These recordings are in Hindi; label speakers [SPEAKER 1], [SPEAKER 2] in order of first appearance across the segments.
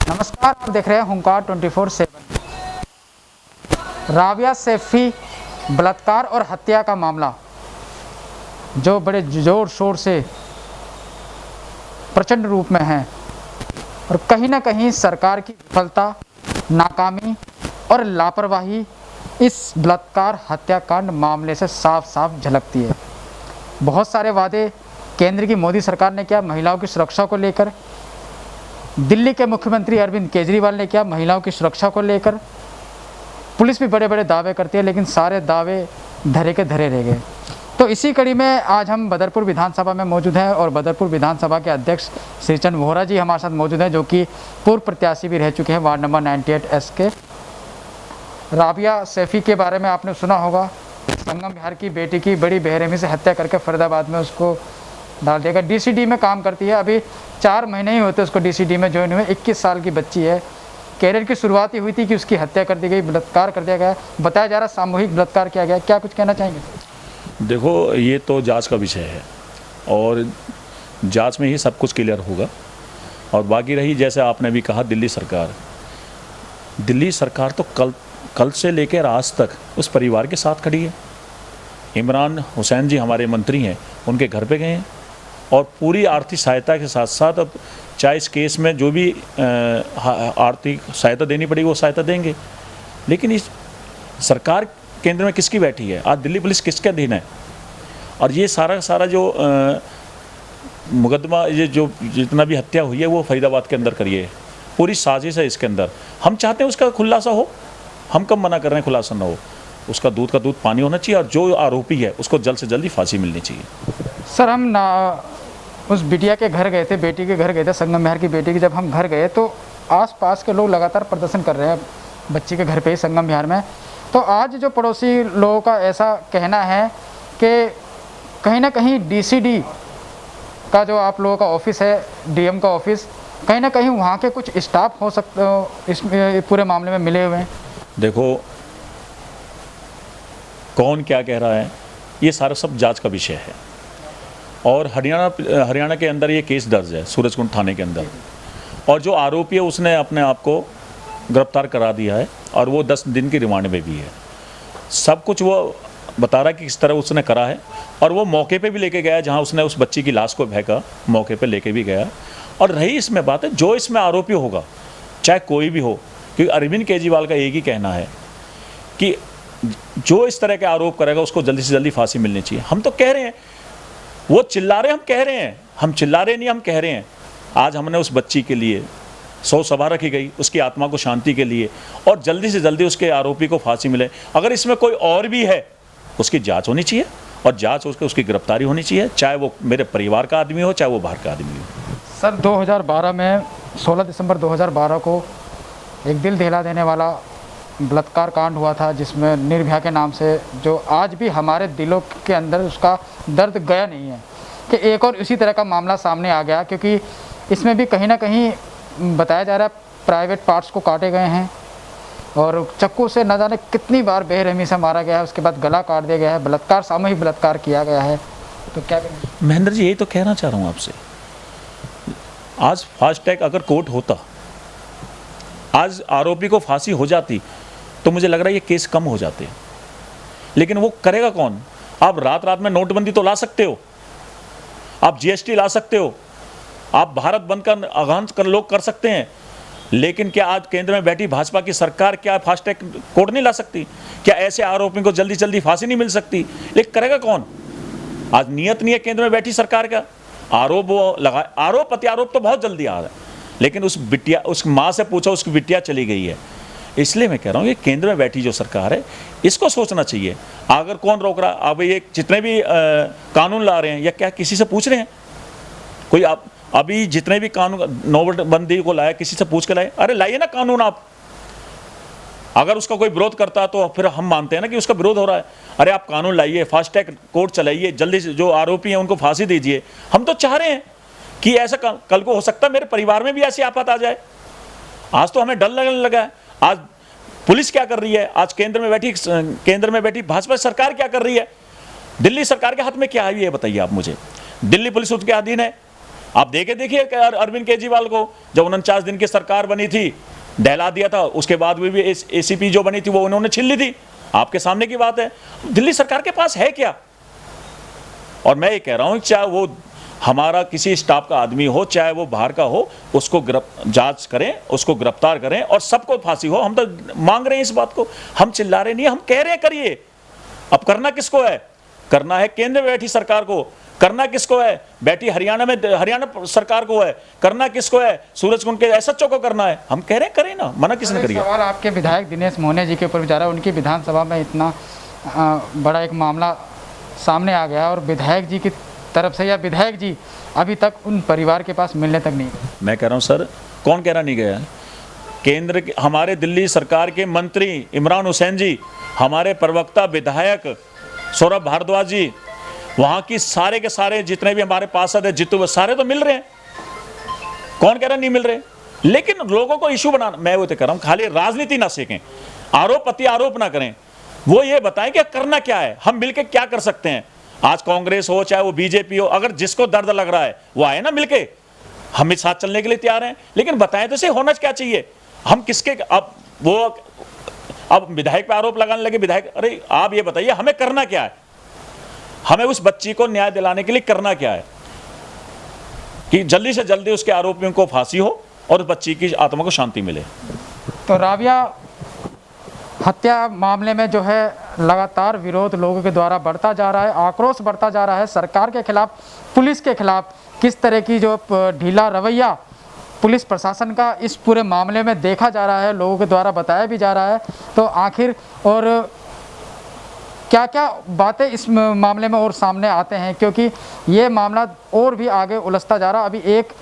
[SPEAKER 1] नमस्कार, आप देख रहे हैं हुंकार 24/7। राबिया सैफी बलात्कार और हत्या का मामला जो बड़े जोर शोर से प्रचंड रूप में है और कहीं ना कहीं सरकार की विफलता, नाकामी और लापरवाही इस बलात्कार हत्याकांड मामले से साफ साफ झलकती है। बहुत सारे वादे केंद्र की मोदी सरकार ने किया महिलाओं की सुरक्षा को लेकर, दिल्ली के मुख्यमंत्री अरविंद केजरीवाल ने किया महिलाओं की सुरक्षा को लेकर, पुलिस भी बड़े बड़े दावे करती है लेकिन सारे दावे धरे के धरे रह गए। तो इसी कड़ी में आज हम बदरपुर विधानसभा में मौजूद हैं और बदरपुर विधानसभा के अध्यक्ष श्रीचंद वोहरा जी हमारे साथ मौजूद हैं, जो कि पूर्व प्रत्याशी भी रह चुके हैं वार्ड नंबर 98S के। राबिया सैफी के बारे में आपने सुना होगा, संगम बिहार की बेटी की बड़ी बेरहमी से हत्या करके फरीदाबाद में उसको डाल दिया गया। डीसीडी में काम करती है, अभी 4 महीने ही होते उसको डीसीडी में ज्वाइन हुए। 21 साल की बच्ची है। कैरियर की शुरुआत ही हुई थी कि उसकी हत्या कर दी गई, बलात्कार कर दिया गया, बताया जा रहा सामूहिक बलात्कार किया गया। क्या कुछ कहना चाहेंगे?
[SPEAKER 2] देखो, ये तो जांच का विषय है और जांच में ही सब कुछ क्लियर होगा। और बाकी रही, जैसे आपने भी कहा, दिल्ली सरकार तो कल से लेकर आज तक उस परिवार के साथ खड़ी है। इमरान हुसैन जी हमारे मंत्री हैं, उनके घर पे गए हैं और पूरी आर्थिक सहायता के साथ साथ अब चाहे इस केस में जो भी आर्थिक सहायता देनी पड़ेगी वो सहायता देंगे। लेकिन इस सरकार केंद्र में किसकी बैठी है? आज दिल्ली पुलिस किसके अधीन है? और ये सारा जो मुकदमा, ये जो जितना भी हत्या हुई है वो फरीदाबाद के अंदर करिए, पूरी साजिश है इसके अंदर। हम चाहते हैं उसका खुलासा हो, हम कब मना कर रहे हैं खुलासा ना हो। उसका दूध का दूध पानी होना चाहिए और जो आरोपी है उसको जल्द से जल्दी फांसी मिलनी चाहिए।
[SPEAKER 1] सर, हम उस बिटिया के घर गए थे, बेटी के घर गए थे, संगम बिहार की बेटी की। जब हम घर गए तो आसपास के लोग लगातार प्रदर्शन कर रहे हैं बच्ची के घर पे ही, संगम बिहार में। तो आज जो पड़ोसी लोगों का ऐसा कहना है कि कहीं ना कहीं डीसीडी का जो आप लोगों का ऑफिस है, डीएम का ऑफिस, कहीं ना कहीं वहाँ के कुछ स्टाफ हो सकते हो इस पूरे मामले में मिले हुए हैं।
[SPEAKER 2] देखो, कौन क्या कह रहा है ये सारा सब जांच का विषय है। और हरियाणा के अंदर ये केस दर्ज है, सूरजकुंड थाने के अंदर। और जो आरोपी है उसने अपने आप को गिरफ्तार करा दिया है और वो 10 दिन की रिमांड में भी है। सब कुछ वो बता रहा है कि किस तरह उसने करा है। और वो मौके पे भी लेके गया जहाँ उसने उस बच्ची की लाश को फेंका, मौके पे लेके भी गया। और रही इसमें बात है, जो इसमें आरोपी होगा चाहे कोई भी हो, क्योंकि अरविंद केजरीवाल का एक ही कहना है कि जो इस तरह के आरोप करेगा उसको जल्दी से जल्दी फांसी मिलनी चाहिए। हम तो कह रहे हैं, वो चिल्ला रहे, हम कह रहे हैं, हम चिल्ला रहे नहीं, हम कह रहे हैं। आज हमने उस बच्ची के लिए 100 सभा रखी गई, उसकी आत्मा को शांति के लिए, और जल्दी से जल्दी उसके आरोपी को फांसी मिले। अगर इसमें कोई और भी है उसकी जांच होनी चाहिए और जांच उसकी गिरफ्तारी होनी चाहिए, चाहे वो मेरे परिवार का आदमी हो चाहे वो बाहर का आदमी हो।
[SPEAKER 1] सर, 2012 में 16 दिसंबर 2012 को एक दिल दहला देने वाला बलात्कार कांड हुआ था, जिसमें निर्भया के नाम से, जो आज भी हमारे दिलों के अंदर उसका दर्द गया नहीं है कि एक और इसी तरह का मामला सामने आ गया। क्योंकि इसमें भी कहीं ना कहीं बताया जा रहा है प्राइवेट पार्ट्स को काटे गए हैं और चाकू से न जाने कितनी बार बेरहमी से मारा गया है, उसके बाद गला काट दिया गया है, बलात्कार, सामूहिक बलात्कार किया गया है। तो क्या करें?
[SPEAKER 2] महेंद्र जी, यही तो कहना चाह रहा हूँ आपसे। आज फास्ट ट्रैक अगर कोर्ट होता, आज आरोपी को फांसी हो जाती, तो मुझे लग रहा है ये केस कम हो जाते। लेकिन वो करेगा कौन? आप रात में नोटबंदी तो ला सकते हो, आप जीएसटी ला सकते हो, आप भारत बंद का आह्वान लोग कर सकते हैं, लेकिन क्या आज केंद्र में बैठी भाजपा की सरकार क्या फास्ट ट्रैक कोर्ट नहीं ला सकती? क्या ऐसे आरोपियों को जल्दी जल्दी फांसी नहीं मिल सकती? लेकिन करेगा कौन? आज नियत नहीं है केंद्र में बैठी सरकार का। आरोप वो लगा, आरोप प्रत्यारोप तो बहुत जल्दी आ रहा है, लेकिन उस माँ से पूछो, उसकी बिटिया चली गई है। इसलिए मैं कह रहा हूँ कि केंद्र में बैठी जो सरकार है इसको सोचना चाहिए। अगर कौन रोक रहा? अब ये जितने भी कानून ला रहे हैं, या क्या किसी से पूछ रहे हैं? कोई आप अभी जितने भी कानून नोटबंदी को लाया, किसी से पूछ के लाए? अरे लाइए ना कानून आप। अगर उसका कोई विरोध करता है तो फिर हम मानते हैं ना कि उसका विरोध हो रहा है। अरे आप कानून लाइए, फास्ट ट्रैक कोर्ट चलाइए, जल्दी से जो आरोपी हैं उनको फांसी दीजिए। हम तो चाह रहे हैं कि ऐसा कल को हो सकता है मेरे परिवार में भी ऐसी आफत आ जाए। आज तो हमें डर लगने लगा है। आज पुलिस क्या कर रही है? आज केंद्र में बैठी भाजपा सरकार क्या कर रही है? दिल्ली सरकार के हाथ में क्या है ये बताइए आप मुझे। दिल्ली पुलिस उसके अधीन है। आप देखिए अरविंद केजरीवाल को, जब 49 दिन की सरकार बनी थी, दहला दिया था, उसके बाद भी एसीपी जो बनी थी वो उन्होंने छीन ली थी। आपके सामने की बात है। दिल्ली सरकार के पास है क्या? और मैं ये कह रहा हूं, चाहे वो हमारा किसी स्टाफ का आदमी हो, चाहे वो बाहर का हो, उसको जांच करें, उसको गिरफ्तार करें और सबको फांसी हो। हम तो मांग रहे हैं इस बात को, हम चिल्ला रहे नहीं, हम कह रहे हैं करिए। अब करना किसको है? करना है केंद्र में बैठी सरकार को। करना किसको है? बैठी हरियाणा सरकार को है। करना किसको है? सूरजकुंड के एसएचओ को करना है। हम कह रहे हैं करें ना, मना किसने करिए।
[SPEAKER 1] सवाल आपके विधायक दिनेश मोहने जी के ऊपर भी जा रहा है। उनकी विधानसभा में इतना बड़ा एक मामला सामने आ गया और विधायक जी की तरफ से, या विधायक जी अभी तक उन परिवार के पास मिलने तक नहीं गए।
[SPEAKER 2] मैं कह रहा हूं सर, कौन कह रहा नहीं गया? केंद्र के हमारे दिल्ली सरकार के मंत्री इमरान हुसैन जी, हमारे प्रवक्ता विधायक सौरभ भारद्वाज जी, वहां की सारे के सारे जितने भी हमारे पार्षद है, जितने वो सारे तो मिल रहे हैं। कौन कह रहा नहीं मिल रहे? लेकिन लोगों को इशू बनाना, मैं वो तो कह रहा हूं, खाली राजनीति ना सीखें, आरोप प्रत्यारोप ना करें, वो ये बताएं कि करना क्या है, हम मिलकर क्या कर सकते हैं। आज कांग्रेस हो चाहे वो बीजेपी हो, अगर जिसको दर्द लग रहा है वो आए ना मिलके, हम इस साथ चलने के लिए तैयार हैं। लेकिन बताएं तो सही होना क्या चाहिए। हम किसके अब विधायक पे आरोप लगाने लगे। विधायक, अरे आप ये बताइए हमें करना क्या है? हमें उस बच्ची को न्याय दिलाने के लिए करना क्या है कि जल्दी से जल्दी उसके आरोपियों को फांसी हो और उस बच्ची की आत्मा को शांति मिले।
[SPEAKER 1] तो राबिया हत्या मामले में जो है लगातार विरोध लोगों के द्वारा बढ़ता जा रहा है, आक्रोश बढ़ता जा रहा है सरकार के खिलाफ, पुलिस के खिलाफ। किस तरह की जो ढीला रवैया पुलिस प्रशासन का इस पूरे मामले में देखा जा रहा है, लोगों के द्वारा बताया भी जा रहा है। तो आखिर और क्या क्या बातें इस मामले में और सामने आते हैं, क्योंकि ये मामला और भी आगे उलझता जा रहा। अभी एक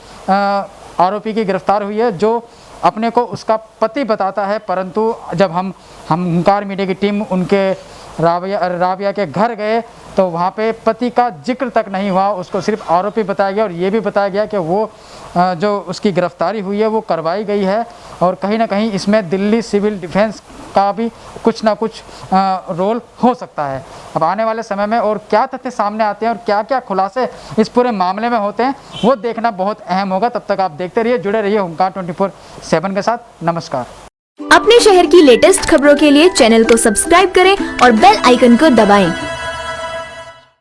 [SPEAKER 1] आरोपी की गिरफ्तार हुई है जो अपने को उसका पति बताता है, परंतु जब हम हुंकार मीडिया की टीम उनके राबिया के घर गए तो वहाँ पे पति का जिक्र तक नहीं हुआ, उसको सिर्फ आरोपी बताया गया। और ये भी बताया गया कि वो जो उसकी गिरफ्तारी हुई है वो करवाई गई है और कहीं ना कहीं इसमें दिल्ली सिविल डिफेंस का भी कुछ ना कुछ रोल हो सकता है। अब आने वाले समय में और क्या तथ्य सामने आते हैं और क्या क्या खुलासे इस पूरे मामले में होते हैं वो देखना बहुत अहम होगा। तब तक आप देखते रहिए, जुड़े रहिए हुंकार 24/7 के साथ। नमस्कार।
[SPEAKER 3] अपने शहर की लेटेस्ट खबरों के लिए चैनल को सब्सक्राइब करें और बेल आइकन को दबाएं।